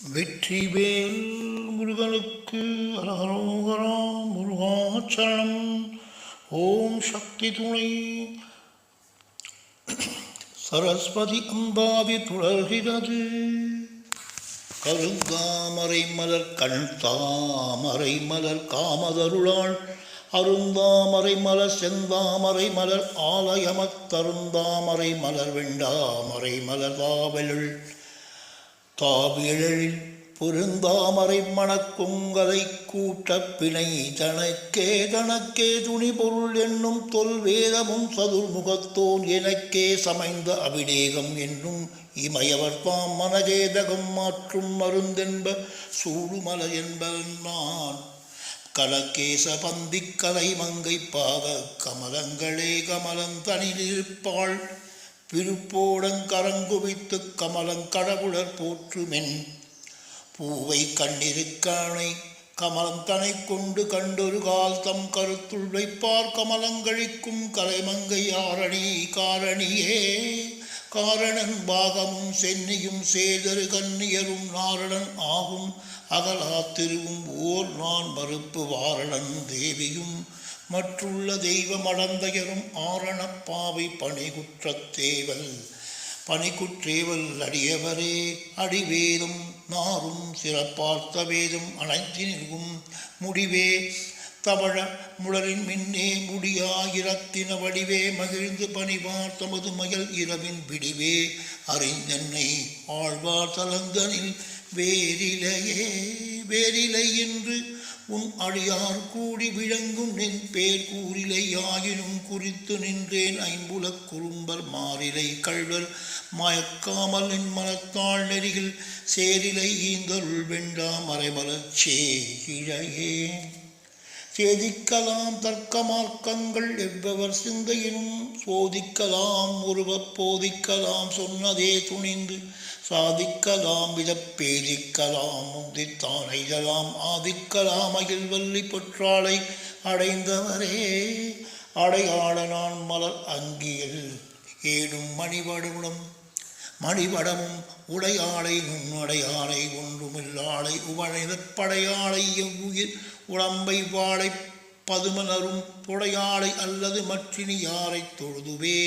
வெற்றிவேல் முருகனுக்கு அரகரோகரா முருகாச்சரணம். ஓம் சக்தி துணை சரஸ்வதி அம்பாவி துளர்கிறது. கருந்தாமரை மலர் கண் தாமரை மலர் காமதருளாள் அருந்தாமரை மலர் செந்தாமரை மலர் ஆலயமத் தருந்தாமரை மலர் வெண்டாமரை மலர் தாவிழலில் பொருந்தாமரை மணக்குங்கலை கூட்டப்பிணை தனக்கே தனக்கே துணி பொருள் என்னும் தொல்வேதமும் சதுர்முகத்தோன் எனக்கே சமைந்த அபிடேகம் என்னும் இமயவர் தாம் மனஜேதகம் மாற்றும் மருந்தென்ப சூடுமல என்பவன் நான் கலகேச பந்திக் கலை மங்கை பாத கமலங்களே கமலந்தனிலிருப்பாள் விருப்போடங்கரங்குவித்து கமலங்கடவுளர் போற்றுமென் பூவை கண்ணிருக்கானை கமலம் தனை கொண்டு கண்டொரு கால் தம் கருத்துள் வைப்பார் கமலங்கழிக்கும் கலைமங்கை ஆரணி காரணியே. காரணன் பாகமும் சென்னியும் சேதரு கன்னியரும் நாரணன் ஆகும் அகலா திருவும் ஓர் நான் மறுப்பு வாரணன் தேவியும் மற்றுள்ள தெய்வம் அடந்தையரும் ஆரணப்பாவை பணிகுற்றத்தேவல் பணிக்குற்றேவல் அடியவரே. அடிவேதம் நாரும் சிறப்பார்த்த வேதம் அனைத்தினிற்கும் முடிவே தவழ முழரின் மின்னே முடியாயிரத்தின வடிவே மகிழ்ந்து பணிவார் தமது மயல் இரவின் விடிவே அறிந்தென்னை ஆழ்வார் தலந்தனில் வேரிலையே. வேரிலை என்று உன் அடியார் கூடி விளங்கும் நின் பேர் கூறிலை ஆயினும் குறித்து நின்றேன் ஐம்புலக் குறும்பர் மாறிலை கள்வர் மயக்காமல் நின் மனத்தாள் நெறியில் சேரிலை ஈந்தருள் வெண்டா மறைமலச்சே இழையே. சேதிக்கலாம் தர்க்க மார்க்கங்கள் எவ்வவர் சிந்தையினும் சோதிக்கலாம் உருவப் போதிக்கலாம் சொன்னதே துணிந்து சாதிக்கலாம் விதப்பேதிக்கலாம் முந்தித்தான் எய்தலாம் ஆதிக்கலாம் அகில் வல்லி பொற்றாளை அடைந்தவரே. அடையாள நான் மலர் அங்கியில் ஏடும் மணிவடமும் உடையாளை நுண்ணடையாளை ஒன்றுமில்லாளை உவழைதப் படையாளை எவ்வுயிர் உடம்பை வாழை பதுமலரும் புடையாளை அல்லது மற்றினி யாரை தொழுதுவே.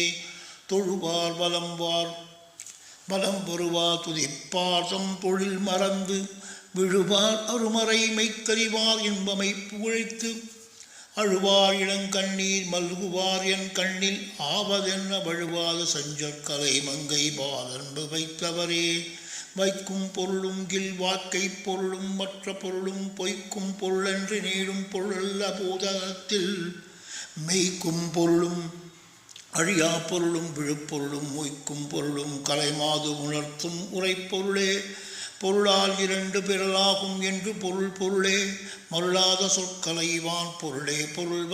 தொழுவார் வலம் பொறுவார் துதிப்பார் தம் தொழில் மறந்து விழுவார் அருமறை மெய்த்தறிவார் இன்பமை புகழைத்து அழுவார் இளங்கண்ணீர் மல்குவார் என் கண்ணில் ஆவதென்ன வழுவாத சஞ்சற்கலை மங்கை பாலன்பு வைத்தவரே. வைக்கும் பொருளும் கில் வாக்கை பொருளும் மற்ற பொருளும் பொய்க்கும் பொருளென்று நீடும் பொருளல்ல பூதகத்தில் மெய்க்கும் பொருளும் அழியா பொருளும் விழுப்பொருளும் மொய்க்கும் பொருளும் கலைமாது உணர்த்தும் உரைப்பொருளே. பொருளால் இரண்டு பிறலாகும் என்று பொருளே மருளாத சொற்கலைவான் பொருளே. பொருள்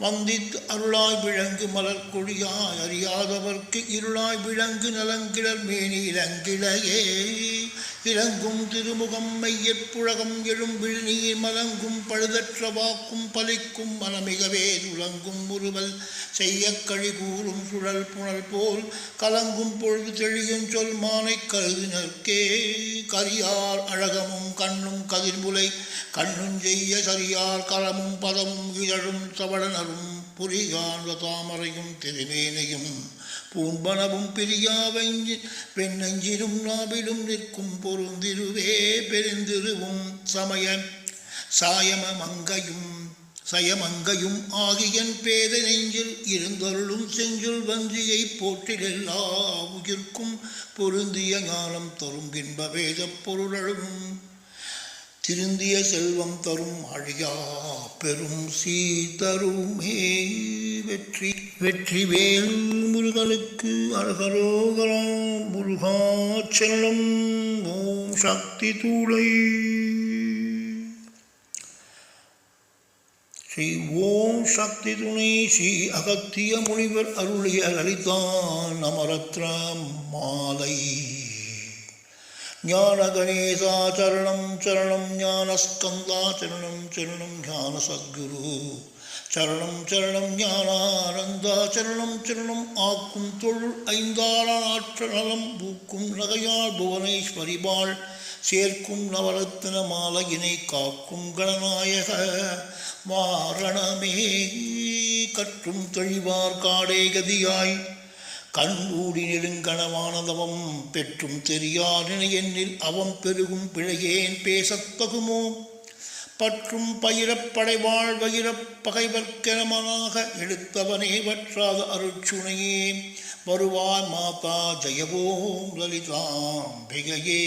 வந்தித்து அருளாய் விளங்கு மலர்கொழியாய் அறியாதவர்க்கு இருளாய் விளங்கு நலங்கிழர் மேனி இளங்கிளையே. இறங்கும் திருமுகம் மையற்புழகம் எழும் விழுநீர் மலங்கும் பழுதற்ற வாக்கும் பலிக்கும் மனமிகவே துலங்கும் முறுவல் செய்ய கழி கூறும் சுழல் புனல் போல் கலங்கும் பொழுது தெளியும் சொல் மானை கருதினர்க்கே. கரியார் அழகமும் கண்ணும் கதிர்முலை கண்ணும் செய்ய சரியார் கரமும் பதமும் இதழும் தவளனரும் புரியான் தாமரையும் திருமேனையும் பூம்பனவும் பிரியா வெண்ணஞ்சிலும் நாவிலும் நிற்கும் பொருந்திருவே. பெருந்திருவும் சயமங்கையும் ஆகியன் பேத நெஞ்சில் இருந்தருளும் செஞ்சுள் வஞ்சியை போற்றிலெல்லா உயிர்க்கும் பொருந்திய ஞானம் தரும் பின்ப வேத பொருளும் திருந்திய செல்வம் தரும் அழியா பெரும் சீதருமே. வெற்றிவேல் முருகனுக்கு அரகரோகரா முருகாச்சரணம். ஓம் சக்தி துளை ஸ்ரீ ஓம் சக்தி துணை ஸ்ரீ அகத்திய முனிவர் அருளிய லலிதான் அமரத்ர மாலை. ஞான கணேசா சரணம் சரணம் ஞானஸ்கந்தா சரணம் சரணம் ஞான சத்குரு சரணம் சரணம் ஞானானந்தா சரணம் சரணம் ஆக்கும் தொழில் ஐந்தாள ஆற்ற நலம் பூக்கும் நகையாள் புவனேஸ்வரிபாள் சேர்க்கும் நவரத்ன மாலையினை காக்கும் கணநாயக வாரணமே கற்றும் தெளிவார் காடே கதியாய் கண்மூடி நெடுங்கணவானதவம் பெற்றும் தெரியார் எண்ணில் அவம் பெருகும் பிழையேன் பேசத்தகுமோ பற்றும் பயிரப்படைவாழ் வயிரப் பகைவர்க்கெனமனாக எடுத்தவனே வற்றாத அருட்சுணையே வருவாய் மாதா ஜெயவோம் லலிதாம்பிகையே.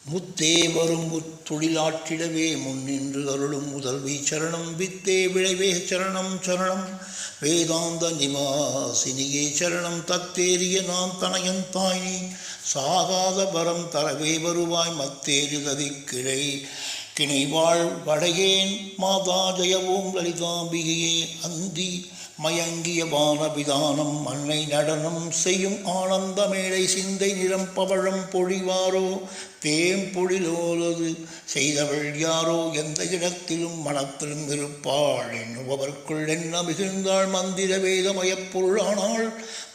முத்தே வரும் முத்தொழிலாற்றிடவே முன்னின்று அருளும் முதல்வி சரணம் வித்தே விளைவே சரணம் சரணம் வேதாந்த நிவாசினியே சரணம் தத்தேறிய நான் தனையன் தாய்னி சாகாத வரம் தரவே வருவாய் மத்தேறுதவி கிணைவாழ் வடையேன் மாதா ஜெயவோம் லலிதாம்பிகையே. அந்தி மயங்கிய வானபிதானம் அன்னை நடனம் செய்யும் ஆனந்த மேடை சிந்தை நிறம் பவழம் பொழிவாரோ தேம்பொழிலோலது செய்தவள் யாரோ எந்த இடத்திலும் மனத்திலும் இருப்பாள் எண்ணுபவர்க்குள் என்ன மிகுந்தாள் மந்திர வேதமயப்பொருளானாள்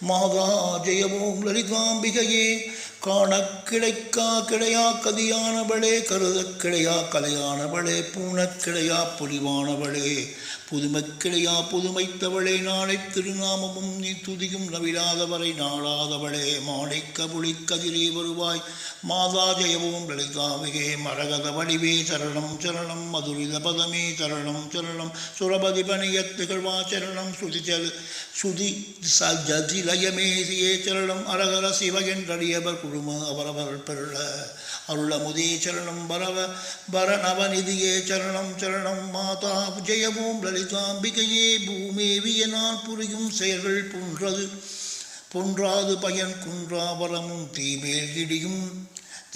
மாதா ஜெயவோம் லலிதாம்பிகையே. காண கிடைக்கா கிடையா கதியானவளே கருதக் கிடையா கலையானவளே பூணக் கிடையா புலிவானவளே புதுமைக்கிடையா புதுமைத்தவளே நாளை திருநாமமும் நீ துதியும் நவிலாதவரை நாளாதவளே மாணிக்க புலிக்கதிரே வருவாய் மாதா ஜெயவோம் லலிதாம்பிகே. மரகத வடிவே சரணம் சரணம் மதுரித பதமே சரணம் சரணம் சுரபதி பணியத் திகழ்வா சரணம் சுதி சஜதிலயமேசியே சரணம் அரகர சிவ என்றறியவர் குழும அவரவர் பெருள அருளமுதே சரணம் பரநவநிதியே சரணம் சரணம் மாதா ஜெயவோம் லலிதாம்பிகையே. பூமேவிய நான் புரியும் செயல்கள் பொன்றாது பயன் குன்றாவரமும் தீமேல் இடியும்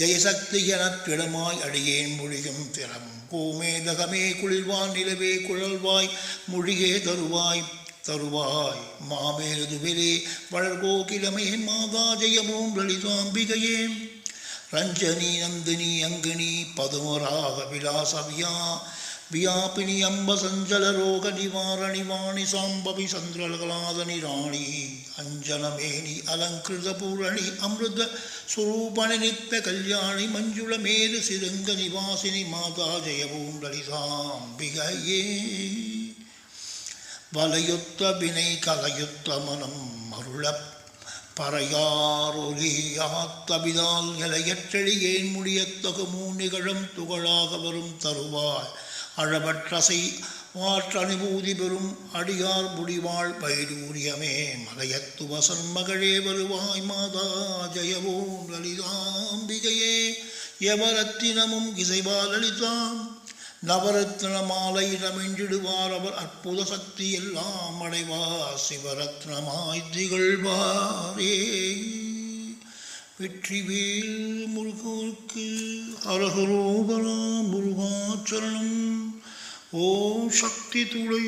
ஜெயசக்தி எனத்திடமாய் அடியேன் மொழியும் திறம் கோமேதகமே குளிர்வான் நிலவே குழல்வாய் மொழியே தருவாய் மாமேதுவிலே வளர்கோகிலமே மாதா ஜெயவோம் லலிதாம்பிகையே. ரஞ்சனி நந்தினி அங்கினி பதுமராக விலாசவியா வியாபினி அம்ப சஞ்சல ரோக நிவாரணி வாணி சாம்பவி சந்திரகலாதனி ராணி அஞ்சனமேனி அலங்கிருத பூரணி அமிர்த சுரூபணி நித்ய கல்யாணி மஞ்சுள மேரு சிருங்க நிவாசினி மாதா ஜெயவோம் லலிதாம்பிகையே. வலையுத்த வினை கலையுத்த மனம் அருளப் பறையாரொலியாத்தபிதால் நிலையற்றெழியேன் முடியத்தகுமூ நிகழும் துகளாக வரும் தருவாய் அழவற்றசை மாற்றனுபூதி பெறும் அடியார் முடிவாள் வைடூரியமே மலையத்து வசன் மகளே வருவாய் மாதா ஜெயவோம் லலிதாம்பிகையே. எவரத்தினமும் இசைவால் லலிதாம் நவரத்ன மாலையிடமென்றிடுவார் அவர் அற்புத சக்தி எல்லாம் அடைவார் சிவரத்னமாய் திகழ்வாரே. வெற்றிவேல் முருகனுக்கு அரகரோகரா முருகாச்சரணம். ஓம் சக்தி துளை